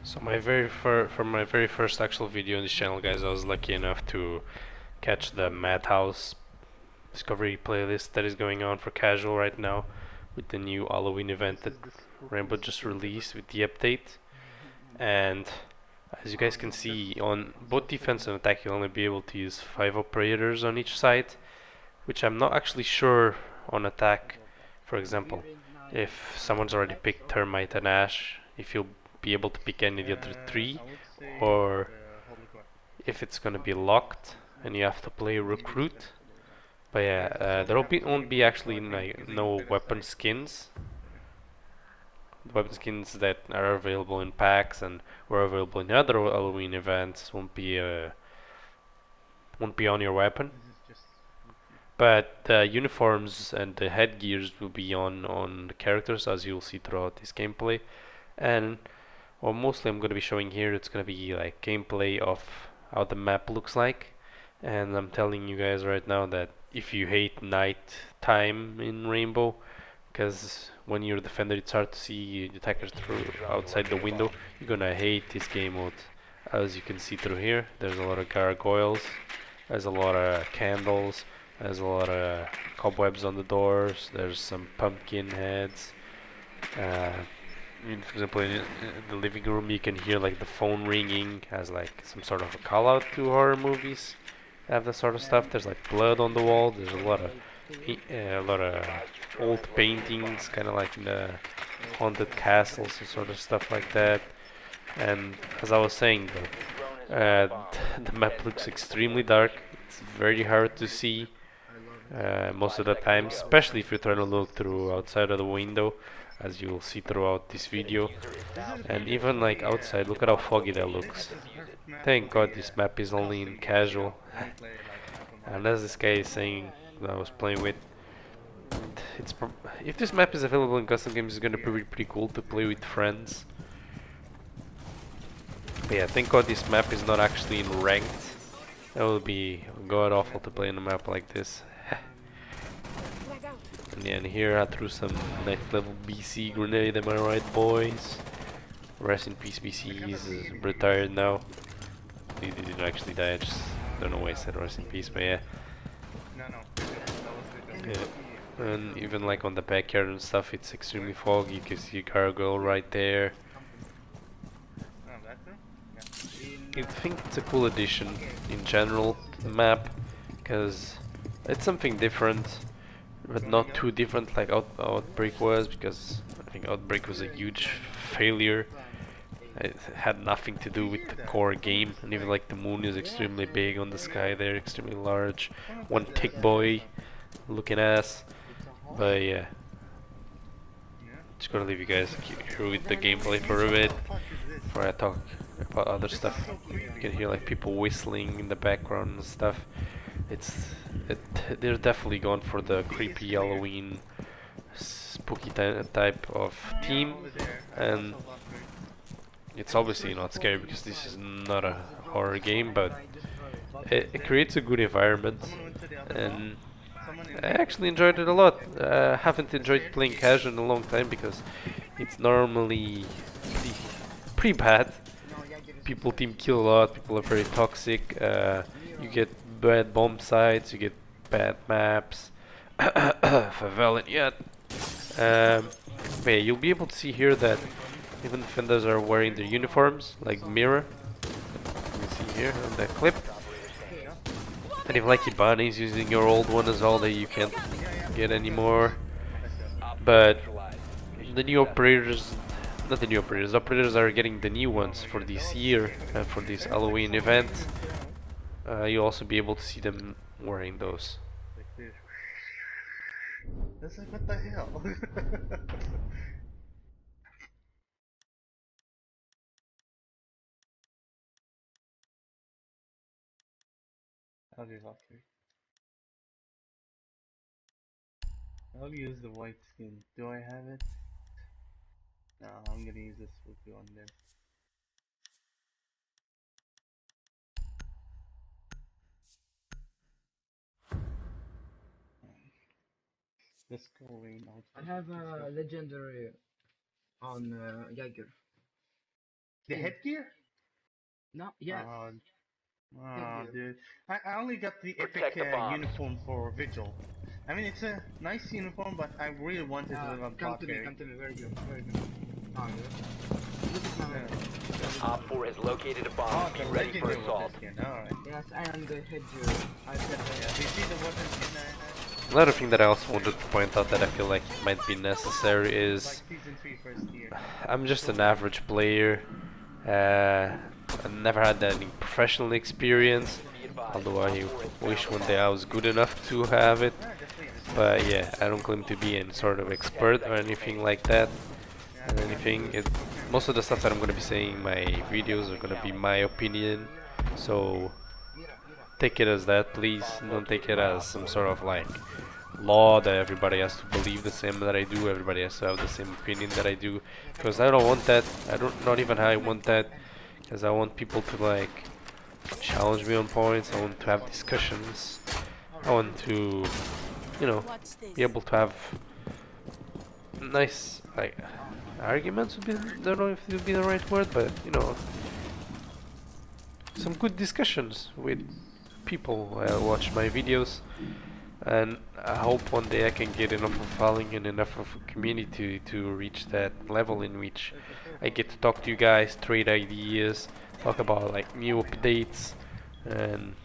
So for my very first actual video on this channel, guys, I was lucky enough to catch the Madhouse Discovery playlist that is going on for casual right now with the new Halloween event that Rainbow just released with the update. And as you guys can see, on both defense and attack, you'll only be able to use 5 operators on each side, which I'm not actually sure on attack. For example, if someone's already picked Termite and Ash, if you'll be able to pick any of the other 3, or if it's gonna be locked and you have to play recruit. But yeah, won't be actually no weapon skins. The weapon skins that are available in packs and were available in other Halloween events won't be on your weapon. But the uniforms and the headgears will be on the characters, as you'll see throughout this gameplay. And well, mostly I'm going to be showing here, it's going to be like gameplay of how the map looks like. And I'm telling you guys right now that if you hate night time in Rainbow, because when you're a defender it's hard to see the attackers through outside the window, you're gonna hate this game mode. As you can see through here, there's a lot of gargoyles, there's a lot of candles, there's a lot of cobwebs on the doors, there's some pumpkin heads. Uh, for example, in the living room, you can hear like the phone ringing as like some sort of a call out to horror movies. Have that sort of stuff. There's like blood on the wall. There's a lot of old paintings, kind of like in the haunted castles and sort of stuff like that. And as I was saying, the map looks extremely dark. It's very hard to see most of the time, especially if you're trying to look through outside of the window, as you will see throughout this video. And even like outside, look at how foggy that looks. Thank God this map is only in casual. And as this guy is saying that I was playing with, it's if this map is available in custom games, it's gonna be pretty cool to play with friends. But yeah, thank God this map is not actually in ranked. That would be god awful to play in a map like this. And yeah, and here I threw some next level BC grenade, am I right, boys? Rest in peace, BC, he's retired now. He didn't actually die, I just don't know why I said rest in peace, but yeah. Yeah. And even like on the backyard and stuff, it's extremely foggy. You can see a gargoyle right there. I think it's a cool addition in general to the map, because it's something different, but not too different like Outbreak was, because I think Outbreak was a huge failure. It had nothing to do with the core game, and even like the moon is extremely big on the sky there, extremely large. One tick boy looking ass. But yeah, just gonna leave you guys here with the gameplay for a bit before I talk about other stuff. You can hear like people whistling in the background and stuff. They're definitely going for the creepy Halloween spooky type of theme, and it's obviously not scary because this is not a horror game, but it creates a good environment, and I actually enjoyed it a lot. Haven't enjoyed playing casual in a long time because it's normally pretty bad. People team kill a lot, people are very toxic, you get bad bomb sites, you get bad maps, favela yet. But yeah, you'll be able to see here that even defenders are wearing their uniforms, like Mirror. You can see here on that clip. And if like Ibani's using your old one as well that you can't get anymore. But the new operators, not the new operators, operators are getting the new ones for this year and for this Halloween event. You'll also be able to see them wearing those. That's like, what the hell? Okay, okay. I'll use the white skin. Do I have it? No, I'm gonna use this spooky one then. Let's go rain out. I have a legendary on Jaeger. The skin. headgear? No, yes. Oh, Headgear. dude. I only got the epic Protect the bombs. uniform for Vigil. I mean, it's a nice uniform, but I really wanted to live on Valkyrie. Come to me, very good, very good. Oh, yeah. Look at my Op 4 has located a bomb. Oh, Be the ready for legendary assault. weapon skin. Alright. Yes, and the headgear. I said Yeah, that. do you see the weapon skin I had? Another thing that I also wanted to point out that I feel like might be necessary Like is season 3 first year. I'm just an average player. I never had any professional experience, Be advised. although Op I 4 has wish found one a day I bomb. was good enough to have it. Yeah, just leave it. But yeah, I don't claim to be any sort of expert or anything like that. And anything, most of the stuff that I'm gonna be saying in my videos are gonna be my opinion. So take it as that, please. Don't take it as some sort of like law that everybody has to believe the same that I do. Everybody has to have the same opinion that I do. Because I don't want that. I don't. Not even I want that. Because I want people to like challenge me on points. I want to have discussions. I want to, you know, be able to have nice like arguments would be, I don't know if it would be the right word, but you know, some good discussions with people who watch my videos, and I hope one day I can get enough of following and enough of a community to reach that level in which I get to talk to you guys, trade ideas, talk about like new updates, and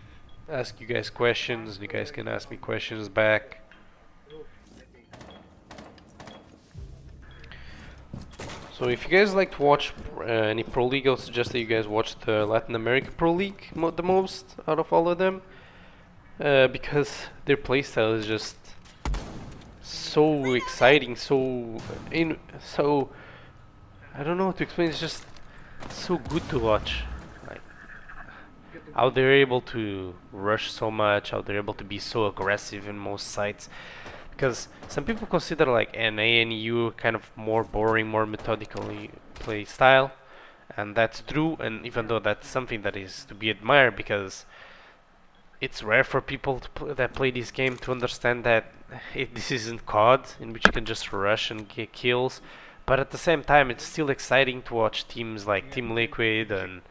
ask you guys questions. You guys can ask me questions back. So if you guys like to watch any Pro League, I'll suggest that you guys watch the Latin America Pro League the most out of all of them, because their playstyle is just so exciting, so I don't know how to explain. It's just so good to watch. Like how they're able to rush so much, how they're able to be so aggressive in most sites. Because some people consider like NA and EU kind of more boring, more methodically play style, and that's true. And even though that's something that is to be admired, because it's rare for people that play this game to understand that this isn't COD, in which you can just rush and get kills. But at the same time, it's still exciting to watch teams like Team Liquid and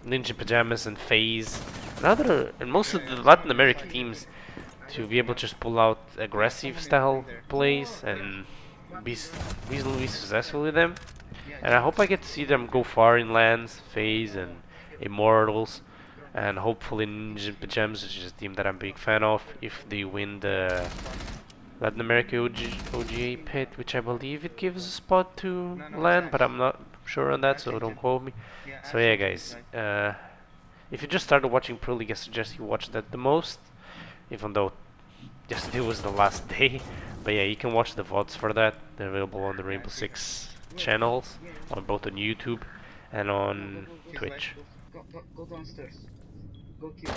Ninja Pajamas and FaZe and most of the Latin American teams to be able to just pull out aggressive style plays and be reasonably successful with them. And I hope I get to see them go far in LANs, FaZe, and Immortals, and hopefully Ninja Pajamas, which is a team that I'm a big fan of, if they win the Latin America OGA pit, which I believe it gives a spot to LAN, but I'm not sure on that, so don't quote me. So yeah, guys, if you just started watching Pro League, I suggest you watch that the most, even though yesterday was the last day. But yeah, you can watch the VODs for that. They're available on the Rainbow Six channels, on both on YouTube and on Twitch. Go downstairs. Go kill.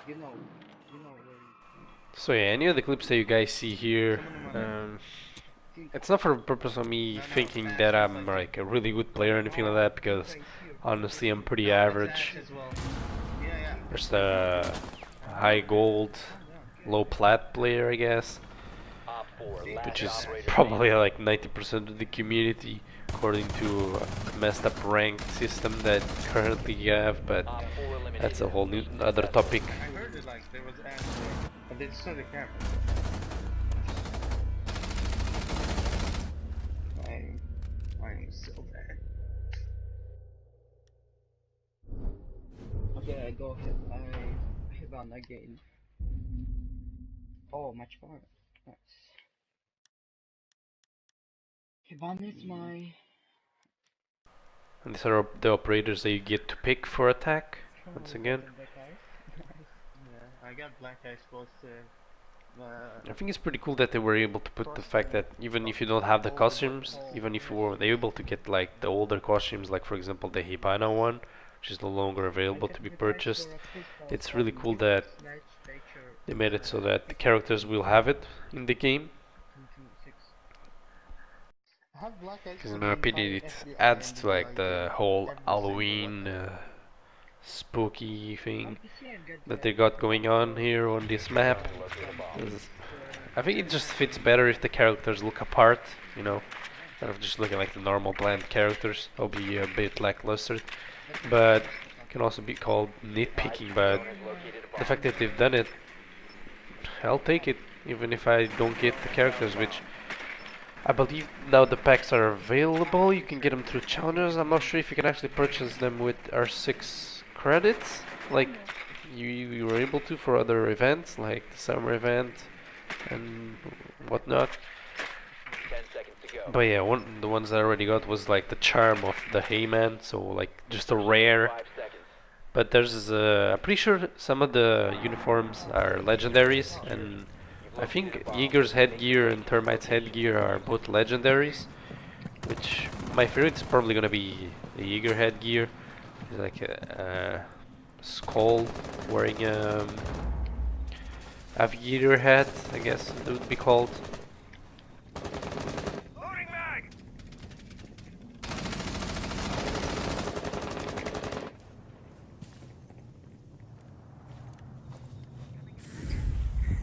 You know where. So yeah, any of the clips that you guys see here, it's not for the purpose of me thinking that I'm like a really good player or anything like that, because honestly I'm pretty average. There's a high gold, low plat player, I guess, Op 4, last which is operator probably like 90% of the community, according to a messed up ranked system that currently you have, but Op 4 eliminated. that's a whole new other topic. I heard it like there was ads there, but they just saw the camera. I'm so bad. Okay, go ahead. I have on again. Oh, much more. Nice. Hiban is my. And these are the operators that you get to pick for attack, once again. Yeah, I got black eyes both. I think it's pretty cool that they were able to put the fact that even if you don't have the costumes, even if you were able to get like the older costumes, like for example the Hibana one, which is no longer available to be purchased, it's really cool that they made it so that the characters will have it in the game. Because in my opinion it adds to like the whole Halloween spooky thing that they got going on here on this map. I think it just fits better if the characters look apart, you know. instead of just looking like the normal bland characters. It'll be a bit lackluster, but can also be called nitpicking. But the fact that they've done it, I'll take it, even if I don't get the characters, which I believe now the packs are available. You can get them through challenges. I'm not sure if you can actually purchase them with R6 credits, like you were able to for other events, like the summer event and whatnot. 10 seconds to go. But yeah, the ones I already got was like the charm of the Hayman, so like just a rare. 5 seconds. But there's, I'm pretty sure some of the uniforms are legendaries, and I think Yeager's headgear and Termite's headgear are both legendaries. Which my favorite is probably gonna be the Yeager headgear. It's like a skull wearing aviator hat, I guess it would be called.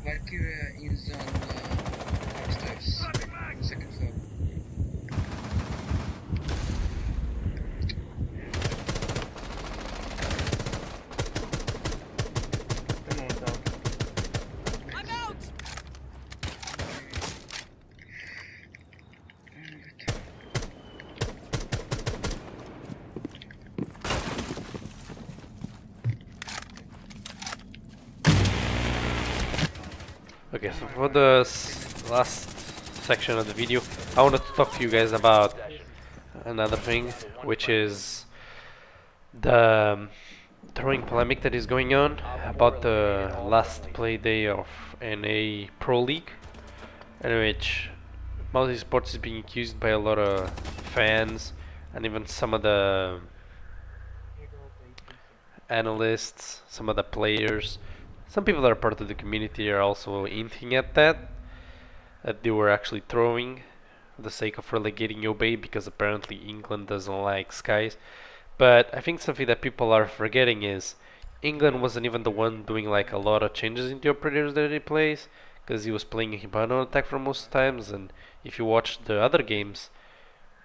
Valkyria is on upstairs, second floor. Someone's out. Okay, so for the last section of the video, I wanted to talk to you guys about another thing, which is the throwing polemic that is going on about the last play day of NA Pro League, in which multi-sports is being accused by a lot of fans and even some of the analysts, some of the players. Some people that are part of the community are also hinting at that they were actually throwing for the sake of relegating Obey because apparently England doesn't like skies. But I think something that people are forgetting is England wasn't even the one doing like a lot of changes in the operators that he plays, because he was playing Hibano attack for most times. And if you watch the other games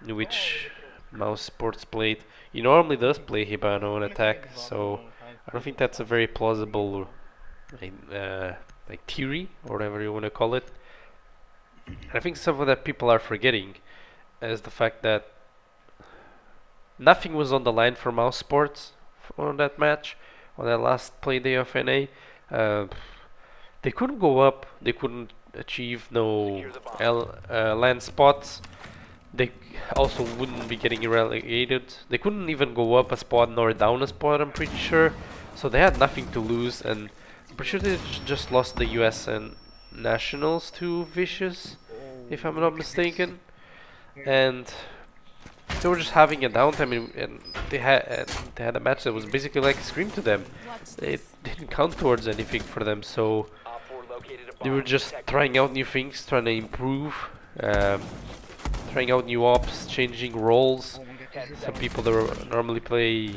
in which Mouse Sports played, he normally does play Hibano on attack, so I don't think that's a very plausible like theory or whatever you want to call it. And I think something that people are forgetting is the fact that nothing was on the line for Mouse Sports on that match, on that last play day of NA. They couldn't go up, they couldn't achieve no land spots. They also wouldn't be getting relegated. They couldn't even go up a spot nor down a spot, I'm pretty sure. So they had nothing to lose, and I'm pretty sure they just lost the US and Nationals to Vicious, if I'm not mistaken. And they were just having a downtime, and they had a match that was basically like a scream to them. It didn't count towards anything for them, so they were just trying out new things, trying to improve, trying out new ops, changing roles. Some people that normally play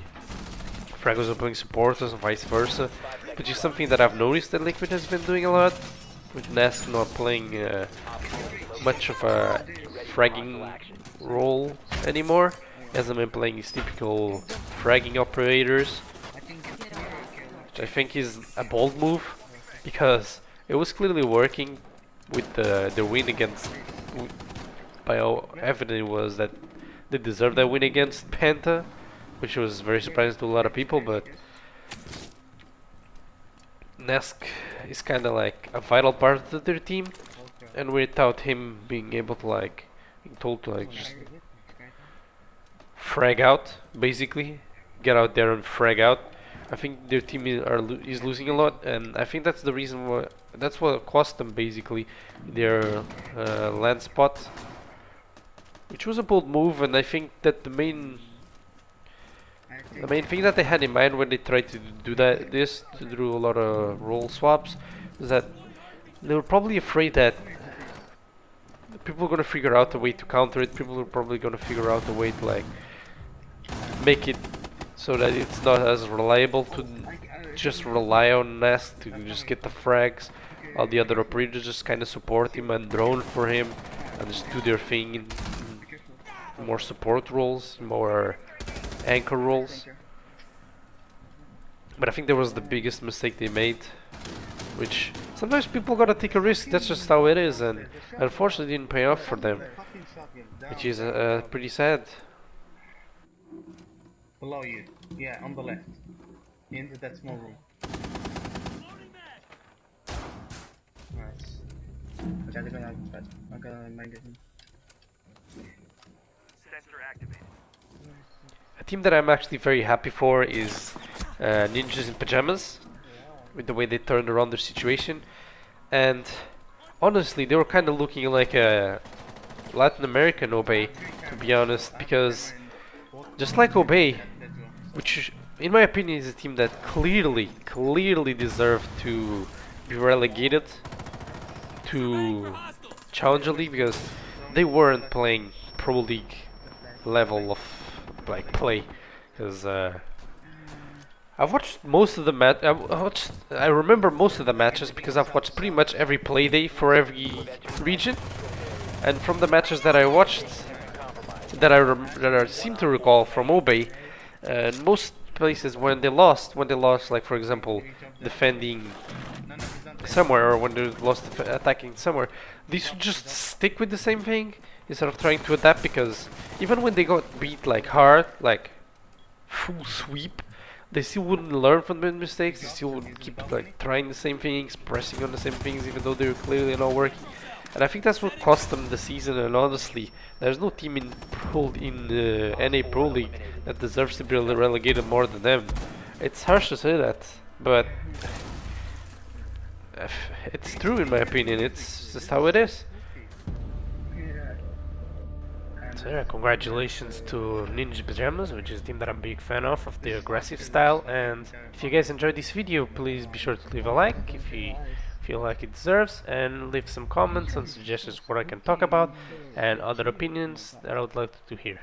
Fragos are playing supporters and vice versa, which is something that I've noticed that Liquid has been doing a lot, with Nask not playing much of a fragging role anymore. He hasn't been playing his typical fragging operators, which I think is a bold move, because it was clearly working with the win against, by how evident it was that they deserved that win against Penta, which was very surprising to a lot of people. But Nesk is kind of like a vital part of their team, and without him being able to like, being told to like just frag out, basically get out there and frag out, I think their team is losing a lot, and I think that's the reason why, that's what cost them basically their land spot, which was a bold move. And I think that the main thing that they had in mind when they tried to do to do a lot of role swaps, is that they were probably afraid that people are gonna figure out a way to counter it. People are probably gonna figure out a way to like make it so that it's not as reliable to just rely on Nest to just get the frags, while the other operators just kind of support him and drone for him and just do their thing more support roles, more anchor roles. Thank you. But I think that was the biggest mistake they made, which sometimes people gotta take a risk. That's just how it is, and unfortunately didn't pay off for them, Fucking shotgun. which Down, is down. pretty sad. Below you. Yeah, on the left. Into that small room. Nice. Okay, they're gonna but I'm gonna mind it. A team that I'm actually very happy for is Ninjas in Pajamas, with the way they turned around their situation. And honestly, they were kind of looking like a Latin American Obey, to be honest, because just like Obey, which in my opinion is a team that clearly deserved to be relegated to Challenger League, because they weren't playing Pro League level of like play. Because I've watched most of the I remember most of the matches because I've watched pretty much every play day for every region, and from the matches that I watched, that I seem to recall from Obey, most places when they lost, like for example, defending somewhere, or when they lost attacking somewhere, they should just stick with the same thing instead of trying to adapt, because even when they got beat like hard, like full sweep, they still wouldn't learn from their mistakes. They still would keep like trying the same things, pressing on the same things, even though they were clearly not working. And I think that's what cost them the season. And honestly, there's no team in NA Pro League that deserves to be relegated more than them. It's harsh to say that, but it's true in my opinion. It's just how it is. So yeah, congratulations to Ninja Pajamas, which is a team that I'm a big fan of the aggressive style. And if you guys enjoyed this video, please be sure to leave a like if you feel like it deserves, and leave some comments and suggestions what I can talk about, and other opinions that I would like to hear.